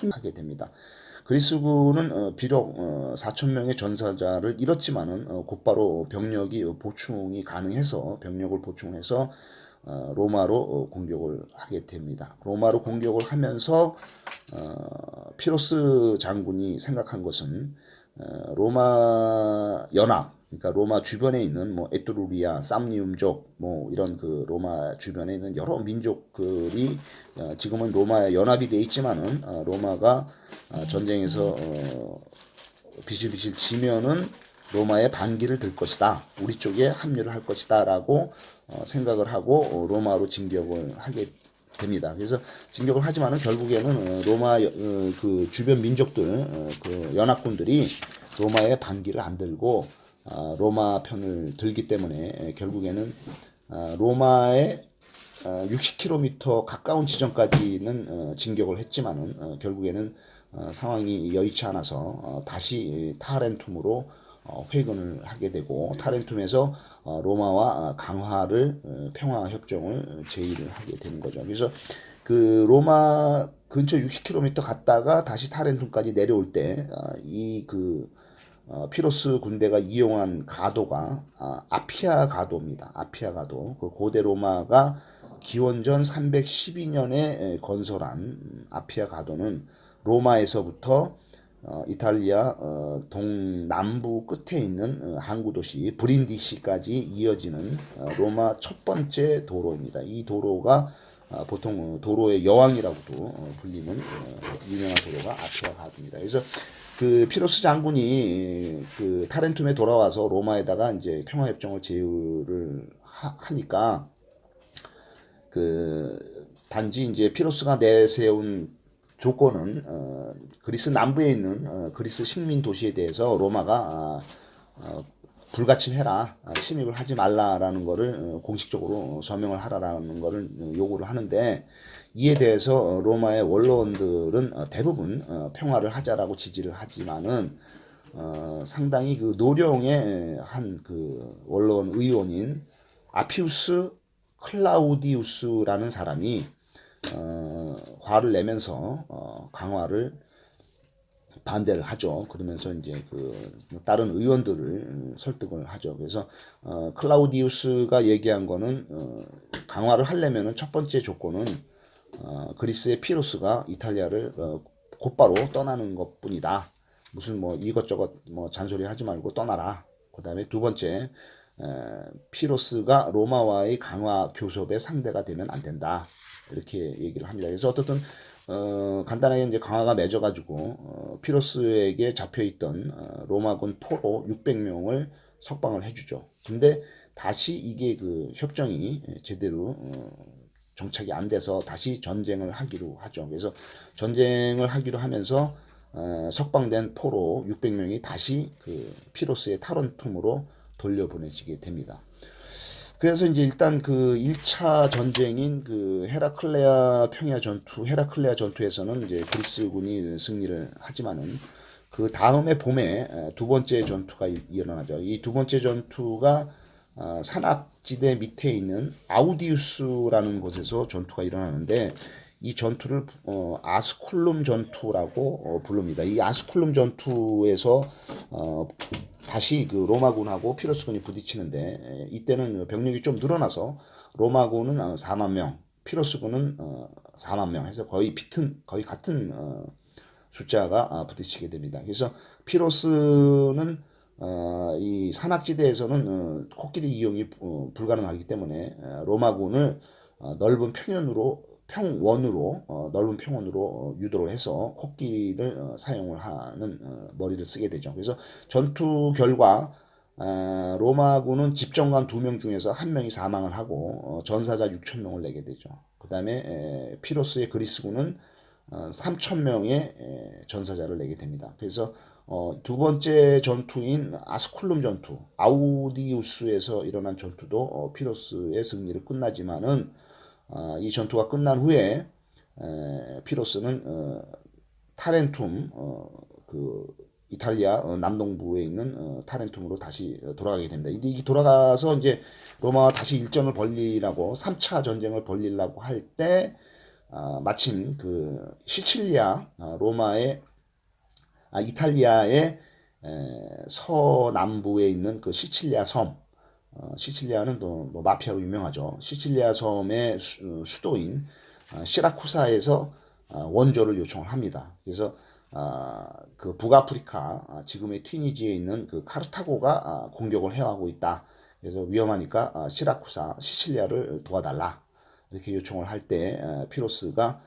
하게 됩니다. 그리스군은 비록 4천 명의 전사자를 잃었지만은 곧바로 병력이 보충이 가능해서 병력을 보충해서 로마로 공격을 하게 됩니다. 로마로 공격을 하면서 피로스 장군이 생각한 것은 로마 연합, 그러니까 로마 주변에 있는 뭐 에트루리아, 쌈니움족, 뭐 이런 그 로마 주변에 있는 여러 민족들이 지금은 로마에 연합이 돼 있지만은 로마가 전쟁에서 비실비실 지면은 로마의 반기를 들 것이다. 우리 쪽에 합류를 할 것이다. 라고 생각을 하고 로마로 진격을 하게 됩니다. 그래서 진격을 하지만은 결국에는 로마 그 주변 민족들 그 연합군들이 로마의 반기를 안 들고 로마 편을 들기 때문에 결국에는 로마의 60km 가까운 지점까지는 진격을 했지만은 결국에는 상황이 여의치 않아서 다시 타렌툼으로 회군을 하게 되고 타렌툼에서 로마와 강화를 평화 협정을 제의를 하게 되는 거죠. 그래서 그 로마 근처 60km 갔다가 다시 타렌툼까지 내려올 때 이 그 피로스 군대가 이용한 가도가 아피아 가도입니다. 아피아 가도. 그 고대 로마가 기원전 312년에 건설한 아피아 가도는 로마에서부터 이탈리아 동남부 끝에 있는 항구 도시 브린디시까지 이어지는 로마 첫 번째 도로입니다. 이 도로가 보통 도로의 여왕이라고도 불리는 유명한 도로가 아피아 가도입니다. 그래서 그 피로스 장군이 그 타렌툼에 돌아와서 로마에다가 이제 평화협정을 제의를 하니까 그 단지 이제 피로스가 내세운 조건은 그리스 남부에 있는 그리스 식민 도시에 대해서 로마가 불가침해라, 침입을 하지 말라라는 거를 공식적으로 서명을 하라라는 거를 요구를 하는데 이에 대해서 로마의 원로원들은 대부분 평화를 하자라고 지지를 하지만은 상당히 그 노령의 한 그 원로원 의원인 아피우스 클라우디우스라는 사람이 화를 내면서 강화를 반대를 하죠. 그러면서 이제 그 다른 의원들을 설득을 하죠. 그래서 클라우디우스가 얘기한 거는 강화를 하려면은 첫 번째 조건은 그리스의 피로스가 이탈리아를 곧바로 떠나는 것뿐이다. 무슨 뭐 이것저것 뭐 잔소리 하지 말고 떠나라. 그다음에 두 번째 피로스가 로마와의 강화 교섭의 상대가 되면 안 된다. 이렇게 얘기를 합니다. 그래서 어떻든 간단하게 이제 강화가 맺어가지고 피로스에게 잡혀있던 로마군 포로 600명을 석방을 해주죠. 근데 다시 이게 그 협정이 제대로 정착이 안 돼서 다시 전쟁을 하기로 하죠. 그래서 전쟁을 하기로 하면서 석방된 포로 600명이 다시 그 피로스의 타런툼으로 돌려보내지게 됩니다. 그래서 이제 일단 그 1차 전쟁인 그 헤라클레아 평야 전투, 헤라클레아 전투에서는 이제 그리스군이 승리를 하지만은 그 다음에 봄에 두 번째 전투가 일어나죠. 이 두 번째 전투가 산악지대 밑에 있는 아우디우스라는 곳에서 전투가 일어나는데 이 전투를 아스쿨룸 전투라고 부릅니다. 이 아스쿨룸 전투에서 다시 그 로마군하고 피로스군이 부딪히는데 이때는 병력이 좀 늘어나서 로마군은 4만 명, 피로스군은 4만 명 해서 거의 같은 숫자가 부딪히게 됩니다. 그래서 피로스는 이 산악지대에서는 코끼리 이용이 불가능하기 때문에 로마군을 넓은 넓은 평원으로 유도를 해서 코끼리를 사용을 하는 머리를 쓰게 되죠. 그래서 전투 결과 로마군은 집정관 2명 중에서 1명이 사망을 하고 전사자 6,000명을 내게 되죠. 그 다음에 피로스의 그리스군은 3,000명의 전사자를 내게 됩니다. 그래서 두 번째 전투인 아스쿨룸 전투, 아우디우스에서 일어난 전투도 피로스의 승리를 끝나지만은 이 전투가 끝난 후에 피로스는 타렌툼 그 이탈리아 남동부에 있는 타렌툼으로 다시 돌아가게 됩니다. 이 돌아가서 이제 로마와 다시 일정을 벌리라고 3차 전쟁을 벌리려고 할 때 마침 그 시칠리아 이탈리아의 서남부에 있는 그 시칠리아 섬, 시칠리아는 또 뭐 마피아로 유명하죠. 시칠리아 섬의 수도인 시라쿠사에서 원조를 요청을 합니다. 그래서 그 북아프리카 지금의 튀니지에 있는 그 카르타고가 공격을 해하고 있다. 그래서 위험하니까 시라쿠사 시칠리아를 도와달라 이렇게 요청을 할 때 피로스가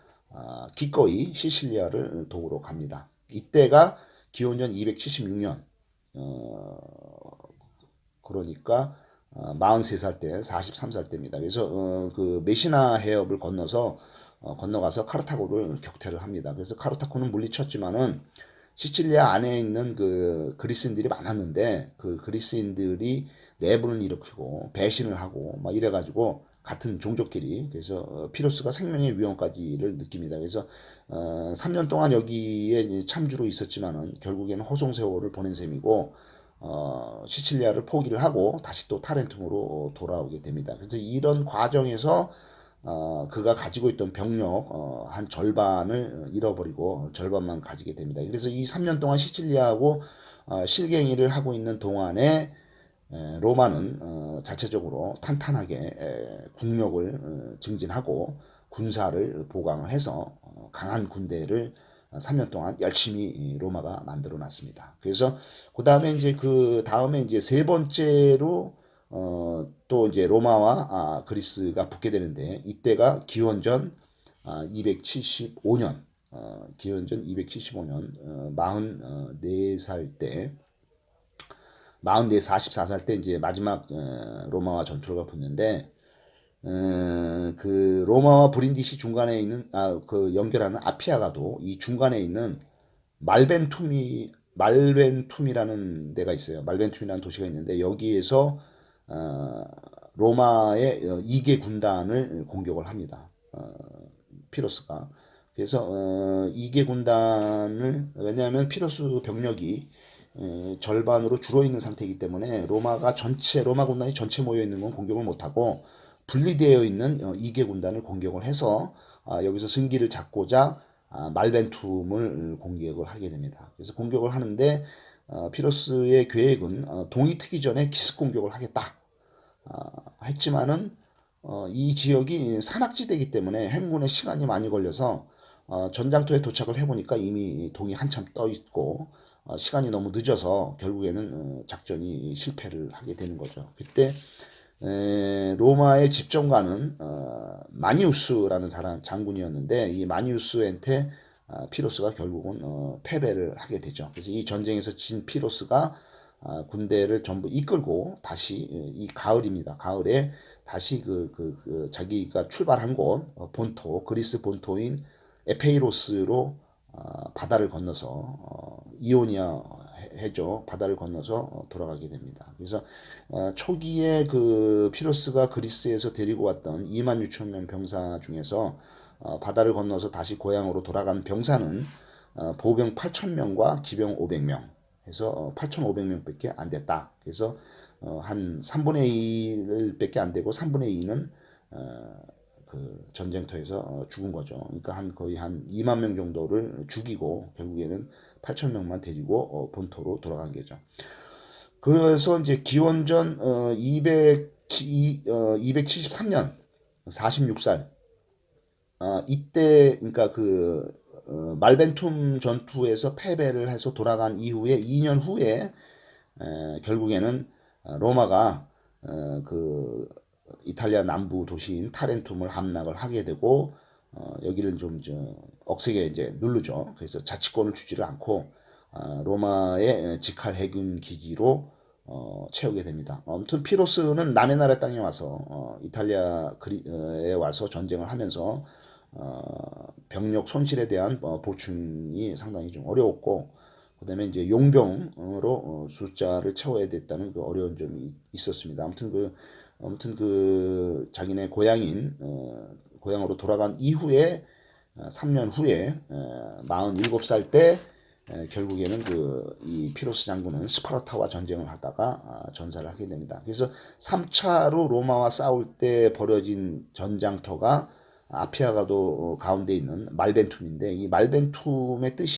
기꺼이 시칠리아를 도우러 갑니다. 이때가 기원전 276년 그러니까 43살 때, 43살 때입니다. 그래서 그 메시나 해협을 건너가서 카르타고를 격퇴를 합니다. 그래서 카르타고는 물리쳤지만은 시칠리아 안에 있는 그 그리스인들이 많았는데 그 그리스인들이 내분을 일으키고 배신을 하고 막 이래가지고 같은 종족끼리 그래서 피로스가 생명의 위험까지를 느낍니다. 그래서 3년 동안 여기에 참주로 있었지만은 결국에는 호송세월을 보낸 셈이고 시칠리아를 포기를 하고 다시 또 타렌tum으로 돌아오게 됩니다. 그래서 이런 과정에서 그가 가지고 있던 병력 한 절반을 잃어버리고 절반만 가지게 됩니다. 그래서 이 3년 동안 시칠리아하고 실갱이를 하고 있는 동안에 로마는 자체적으로 탄탄하게 국력을 증진하고 군사를 보강을 해서 강한 군대를 3년 동안 열심히 로마가 만들어 놨습니다. 그래서 그 다음에 이제 세 번째로 또 이제 로마와 그리스가 붙게 되는데 이때가 기원전 275년 기원전 275년 44살 때 44살 때 이제 마지막 로마와 전투가 붙는데 그 로마와 브린디시 중간에 있는 그 연결하는 아피아가도 이 중간에 있는 말벤툼이라는 데가 있어요. 말벤툼이라는 도시가 있는데 여기에서 로마의 2개 군단을 공격을 합니다. 피로스가. 그래서 2개 군단을 왜냐하면 피로스 병력이 절반으로 줄어있는 상태이기 때문에 로마 군단이 전체 모여 있는 건 공격을 못하고 분리되어 있는 2개 군단을 공격을 해서 여기서 승기를 잡고자 말벤툼을 공격을 하게 됩니다. 그래서 공격을 하는데 피로스의 계획은 동이 트기 전에 기습 공격을 하겠다 했지만은 이 지역이 산악지대이기 때문에 행군에 시간이 많이 걸려서 전장터에 도착을 해보니까 이미 동이 한참 떠 있고 시간이 너무 늦어서 결국에는 작전이 실패를 하게 되는 거죠. 그때 로마의 집정관은 마니우스라는 장군이었는데 이 마니우스한테 피로스가 결국은 패배를 하게 되죠. 그래서 이 전쟁에서 진 피로스가 군대를 전부 이끌고 다시 이 가을입니다. 가을에 다시 자기가 출발한 곳 그리스 본토인 에페이로스로 바다를 건너서 이오니아 해죠. 바다를 건너서 돌아가게 됩니다. 그래서 초기에 그 피로스가 그리스에서 데리고 왔던 26,000명 병사 중에서 바다를 건너서 다시 고향으로 돌아간 병사는 보병 8,000명과 기병 500명 해서 8,500명밖에 안 됐다. 그래서 한 3분의 1밖에 안 되고 3분의 2는 그 전쟁터에서 죽은 거죠. 그러니까 거의 한 2만 명 정도를 죽이고 결국에는 8,000명만 데리고 본토로 돌아간 거죠. 그래서 이제 기원전 273년 46살 이때 그러니까 말벤툼 전투에서 패배를 해서 돌아간 이후에 2년 후에 결국에는 로마가 그 이탈리아 남부 도시인 타렌툼을 함락을 하게 되고 여기를 좀 억세게 이제 누르죠. 그래서 자치권을 주지를 않고 로마의 직할 해군 기지로 채우게 됩니다. 아무튼 피로스는 남의 나라 땅에 와서 이탈리아에 와서 전쟁을 하면서 병력 손실에 대한 보충이 상당히 좀 어려웠고 그다음에 이제 용병으로 숫자를 채워야 됐다는 그 어려운 점이 있었습니다. 아무튼 그 자기네 고향으로 돌아간 이후에 3년 후에 47살 때 결국에는 이 피로스 장군은 스파르타와 전쟁을 하다가 전사를 하게 됩니다. 그래서 3차로 로마와 싸울 때 벌어진 전장터가 아피아가도 가운데 있는 말벤툼인데 이 말벤툼의 뜻이